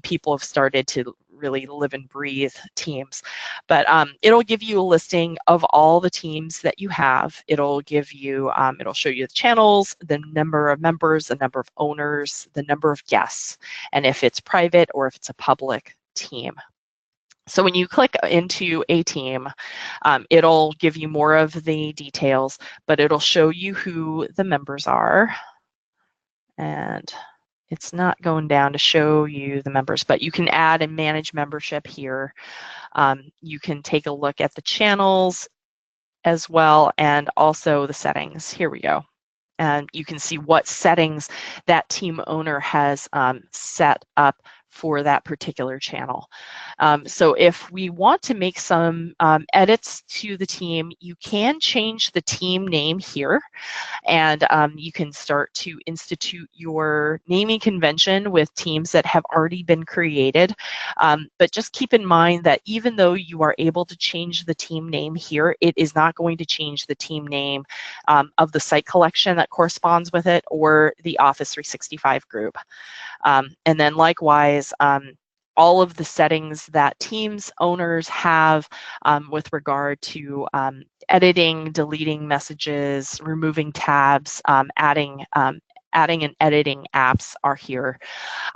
people have started to really live and breathe teams. But it'll give you a listing of all the teams that you have. It'll give you, it'll show you the channels, the number of members, the number of owners, the number of guests, and if it's private or if it's a public team. So when you click into a team, it'll give you more of the details, but it'll show you who the members are. And it's not going down to show you the members, but you can add and manage membership here. You can take a look at the channels as well, and also the settings. Here we go. And you can see what settings that team owner has set up for that particular channel. So if we want to make some edits to the team, you can change the team name here, and you can start to institute your naming convention with teams that have already been created. But just keep in mind that even though you are able to change the team name here, it is not going to change the team name of the site collection that corresponds with it or the Office 365 group. And then likewise, all of the settings that teams owners have with regard to editing, deleting messages, removing tabs, adding and editing apps are here.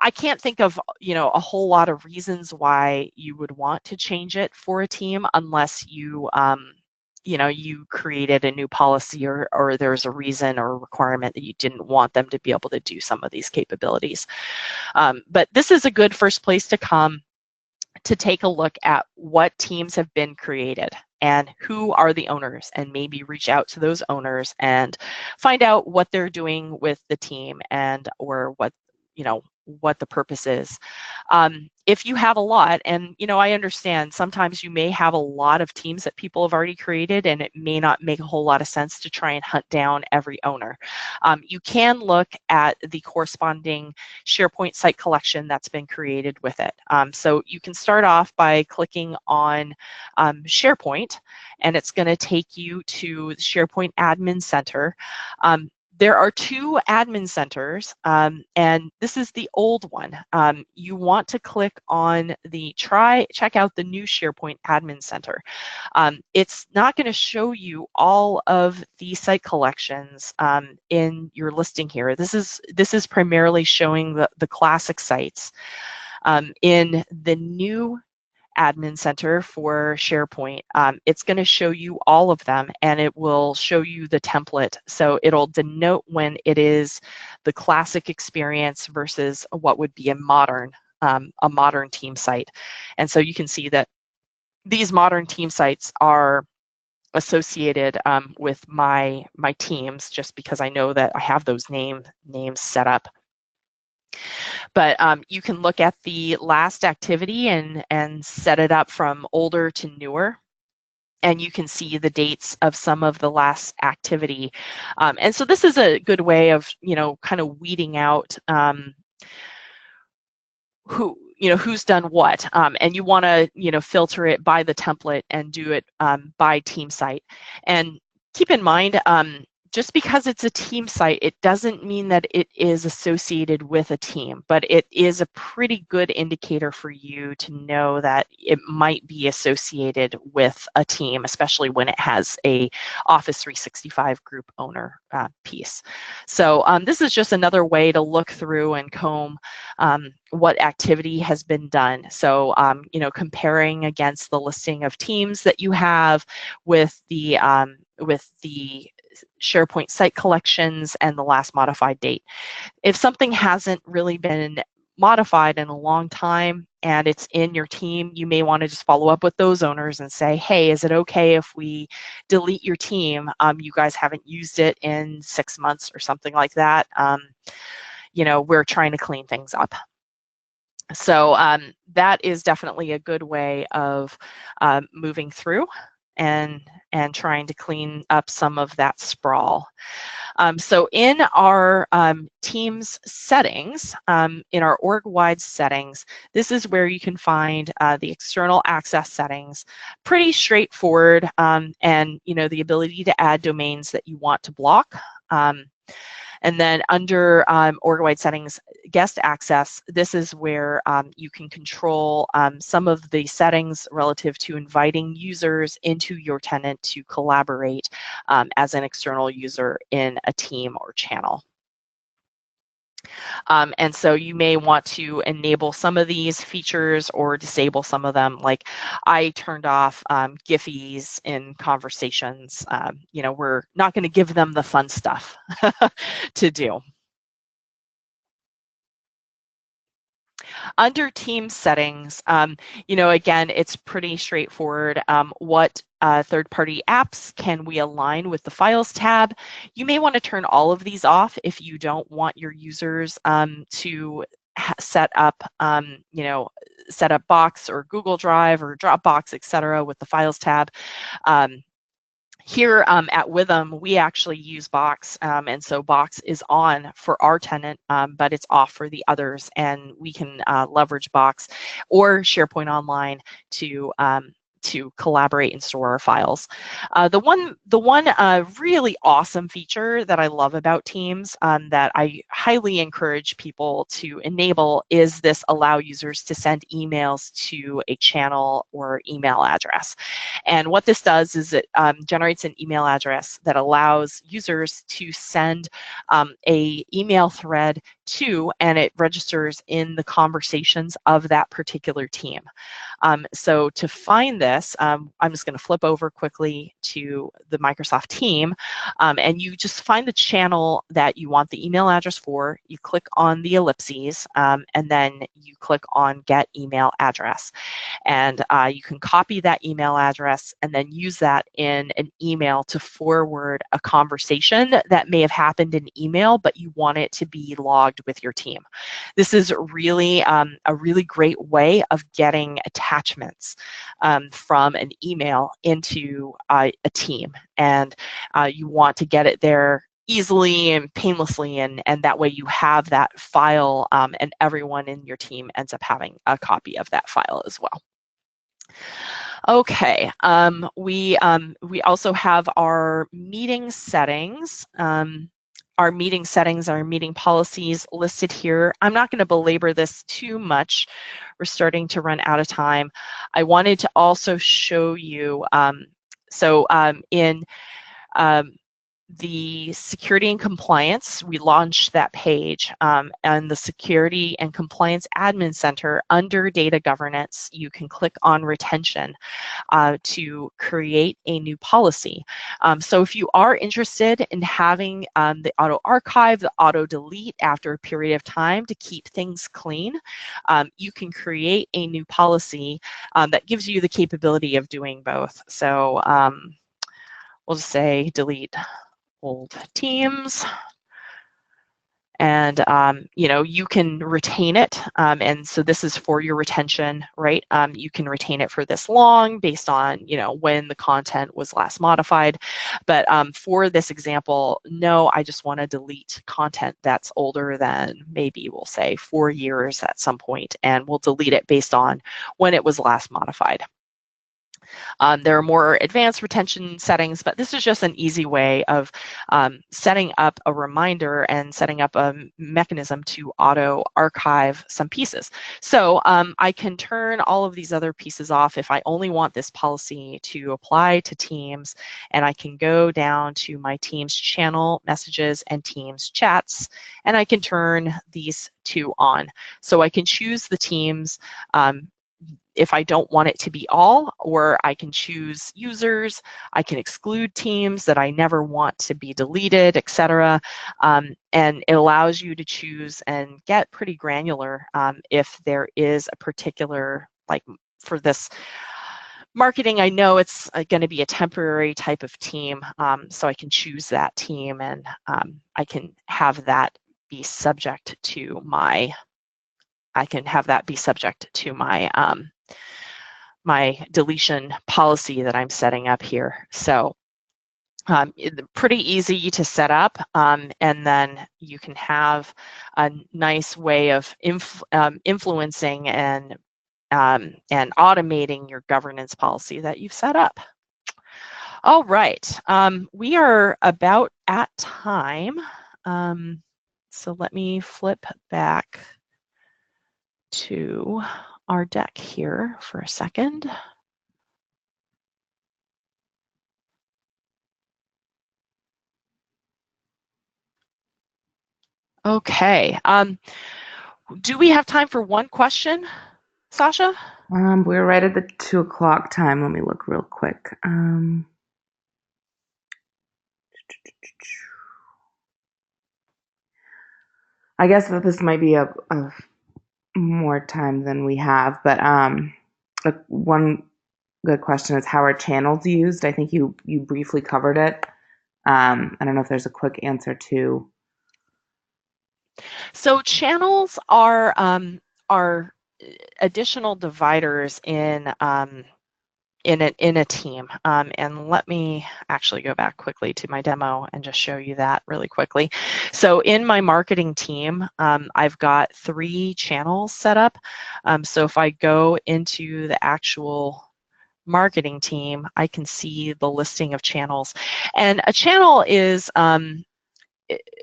I can't think of, a whole lot of reasons why you would want to change it for a team unless you you created a new policy or there's a reason or a requirement that you didn't want them to be able to do some of these capabilities. But this is a good first place to come to take a look at what teams have been created and who are the owners, and maybe reach out to those owners and find out what they're doing with the team and or what the purpose is. If you have a lot, and I understand sometimes you may have a lot of teams that people have already created and it may not make a whole lot of sense to try and hunt down every owner. You can look at the corresponding SharePoint site collection that's been created with it. So you can start off by clicking on SharePoint, and it's going to take you to the SharePoint Admin Center. There are two admin centers, and this is the old one. You want to click on check out the new SharePoint Admin Center. It's not going to show you all of the site collections in your listing here. This is primarily showing the classic sites. In the new admin center for SharePoint, it's going to show you all of them, and it will show you the template. So it'll denote when it is the classic experience versus what would be a modern team site. And so you can see that these modern team sites are associated with my teams, just because I know that I have those names set up. But you can look at the last activity and set it up from older to newer. And you can see the dates of some of the last activity. And so this is a good way of, kind of weeding out who's done what. And you want to, filter it by the template and do it by team site. And keep in mind, just because it's a team site, it doesn't mean that it is associated with a team, but it is a pretty good indicator for you to know that it might be associated with a team, especially when it has a Office 365 group owner piece. So this is just another way to look through and comb what activity has been done. So, comparing against the listing of teams that you have with the SharePoint site collections and the last modified date. If something hasn't really been modified in a long time and it's in your team, you may want to just follow up with those owners and say, hey, is it okay if we delete your team? You guys haven't used it in 6 months or something like that. We're trying to clean things up. So that is definitely a good way of moving through and trying to clean up some of that sprawl. So in our Teams settings, in our org-wide settings, this is where you can find the external access settings. Pretty straightforward, and the ability to add domains that you want to block. And then under org-wide settings, guest access, this is where you can control some of the settings relative to inviting users into your tenant to collaborate as an external user in a team or channel. And so you may want to enable some of these features or disable some of them. Like I turned off Giphies in conversations. We're not going to give them the fun stuff to do. Under team settings, again, it's pretty straightforward. What third-party apps can we align with the Files tab? You may want to turn all of these off if you don't want your users to set up, set up Box or Google Drive or Dropbox, etc., with the Files tab. Here at Withum, we actually use Box, and so Box is on for our tenant, but it's off for the others, and we can leverage Box or SharePoint Online to collaborate and store our files. The one really awesome feature that I love about Teams that I highly encourage people to enable is this allow users to send emails to a channel or email address. And what this does is it generates an email address that allows users to send a email thread to, and it registers in the conversations of that particular team. So to find this, I'm just going to flip over quickly to the Microsoft team, and you just find the channel that you want the email address for. You click on the ellipses, and then you click on Get Email Address. And you can copy that email address and then use that in an email to forward a conversation that may have happened in email, but you want it to be logged with your team. This is really a really great way of getting attachments from an email into a team. And you want to get it there easily and painlessly, and that way you have that file and everyone in your team ends up having a copy of that file as well. Okay, we also have our meeting settings. Our meeting settings, our meeting policies listed here. I'm not going to belabor this too much. We're starting to run out of time. I wanted to also show you, in the security and compliance, we launched that page, and the security and compliance admin center under data governance, you can click on retention to create a new policy. So if you are interested in having the auto archive, the auto delete after a period of time to keep things clean, you can create a new policy that gives you the capability of doing both. So we'll just say delete old teams, and you can retain it, and so this is for your retention, right? You can retain it for this long based on when the content was last modified, but for this example, no, I just want to delete content that's older than maybe we'll say 4 years at some point, and we'll delete it based on when it was last modified. There are more advanced retention settings, but this is just an easy way of setting up a reminder and setting up a mechanism to auto archive some pieces. So I can turn all of these other pieces off if I only want this policy to apply to Teams, and I can go down to my Teams channel messages and Teams chats, and I can turn these two on. So I can choose the Teams if I don't want it to be all, or I can choose users, I can exclude teams that I never want to be deleted, etc. And it allows you to choose and get pretty granular if there is a particular, like for this marketing, I know it's going to be a temporary type of team, so I can choose that team, and I can have that be subject to my, my deletion policy that I'm setting up here. So Pretty easy to set up, and then you can have a nice way of influencing and automating your governance policy that you've set up. All right, we are about at time, so let me flip back to our deck here for a second. Okay, do we have time for one question, Sasha? We're right at the 2 o'clock time. Let me look real quick. I guess that this might be a more time than we have, but one good question is, how are channels used? I think you briefly covered it. I don't know if there's a quick answer to. So channels are additional dividers in a team. And let me actually go back quickly to my demo and just show you that really quickly. So in my marketing team, I've got 3 channels set up. So if I go into the actual marketing team, I can see the listing of channels. And a channel is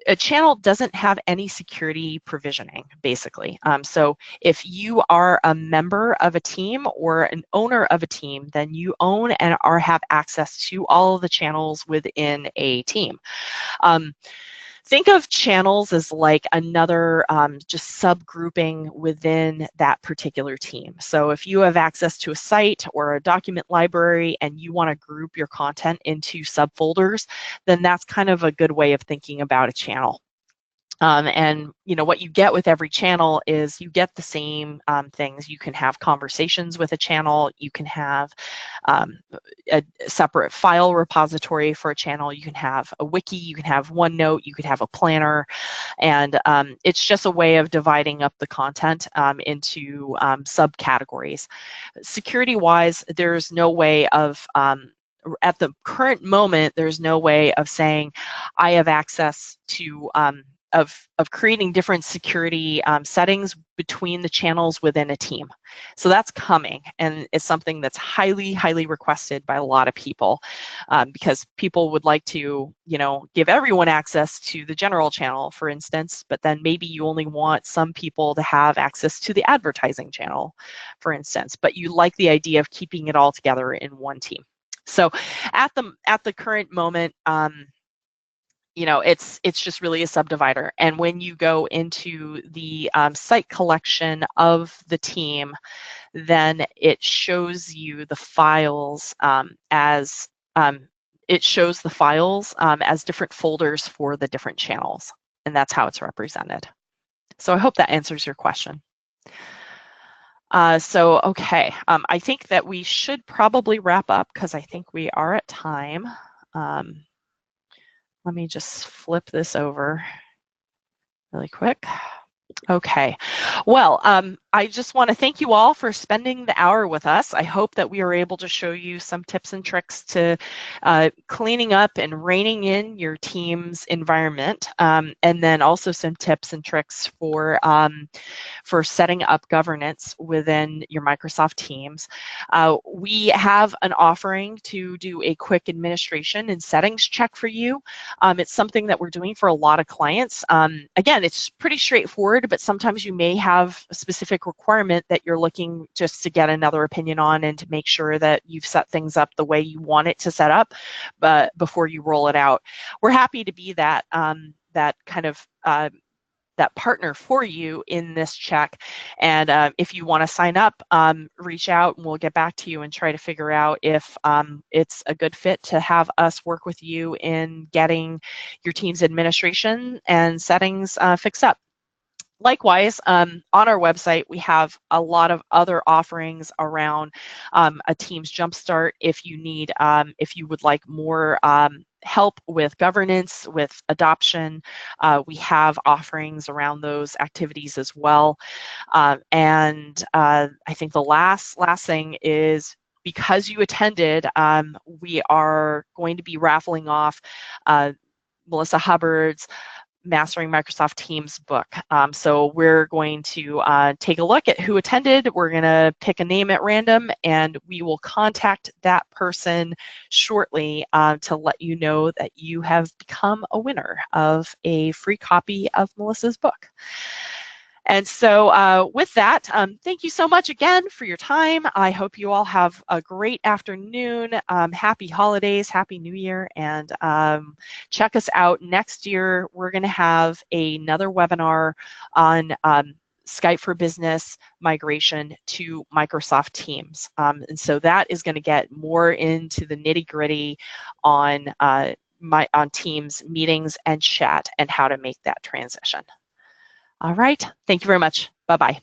a channel doesn't have any security provisioning, basically. So if you are a member of a team or an owner of a team, then you own and have access to all of the channels within a team. Think of channels as like another just subgrouping within that particular team. So if you have access to a site or a document library and you want to group your content into subfolders, then that's kind of a good way of thinking about a channel. And what you get with every channel is you get the same things. You can have conversations with a channel. You can have a separate file repository for a channel. You can have a wiki. You can have OneNote. You could have a planner. And it's just a way of dividing up the content into subcategories. Security-wise, there's no way of at the current moment, there's no way of saying I have access to of creating different security settings between the channels within a team. So that's coming, and it's something that's highly, highly requested by a lot of people because people would like to, give everyone access to the general channel, for instance, but then maybe you only want some people to have access to the advertising channel, for instance, but you like the idea of keeping it all together in one team. So at the current moment, it's just really a subdivider. And when you go into the site collection of the team, then it shows you the files as different folders for the different channels, and that's how it's represented. So I hope that answers your question. Okay, I think that we should probably wrap up because I think we are at time. Let me just flip this over really quick. Okay, well, I just want to thank you all for spending the hour with us. I hope that we were able to show you some tips and tricks to cleaning up and reining in your team's environment, and then also some tips and tricks for setting up governance within your Microsoft Teams. We have an offering to do a quick administration and settings check for you. It's something that we're doing for a lot of clients. Again, it's pretty straightforward, but sometimes you may have a specific requirement that you're looking just to get another opinion on and to make sure that you've set things up the way you want it to set up, but before you roll it out. We're happy to be that kind of that partner for you in this check. And if you want to sign up, reach out and we'll get back to you and try to figure out if it's a good fit to have us work with you in getting your team's administration and settings fixed up. Likewise, on our website, we have a lot of other offerings around a Teams Jumpstart if you need, if you would like more help with governance, with adoption. We have offerings around those activities as well. And I think the last thing is because you attended, we are going to be raffling off Melissa Hubbard's Mastering Microsoft Teams book. So we're going to take a look at who attended. We're going to pick a name at random, and we will contact that person shortly to let you know that you have become a winner of a free copy of Melissa's book. And so with that, thank you so much again for your time. I hope you all have a great afternoon. Happy holidays, Happy New Year, and check us out next year. We're going to have another webinar on Skype for Business migration to Microsoft Teams. And so that is going to get more into the nitty-gritty on Teams meetings and chat and how to make that transition. All right. Thank you very much. Bye-bye.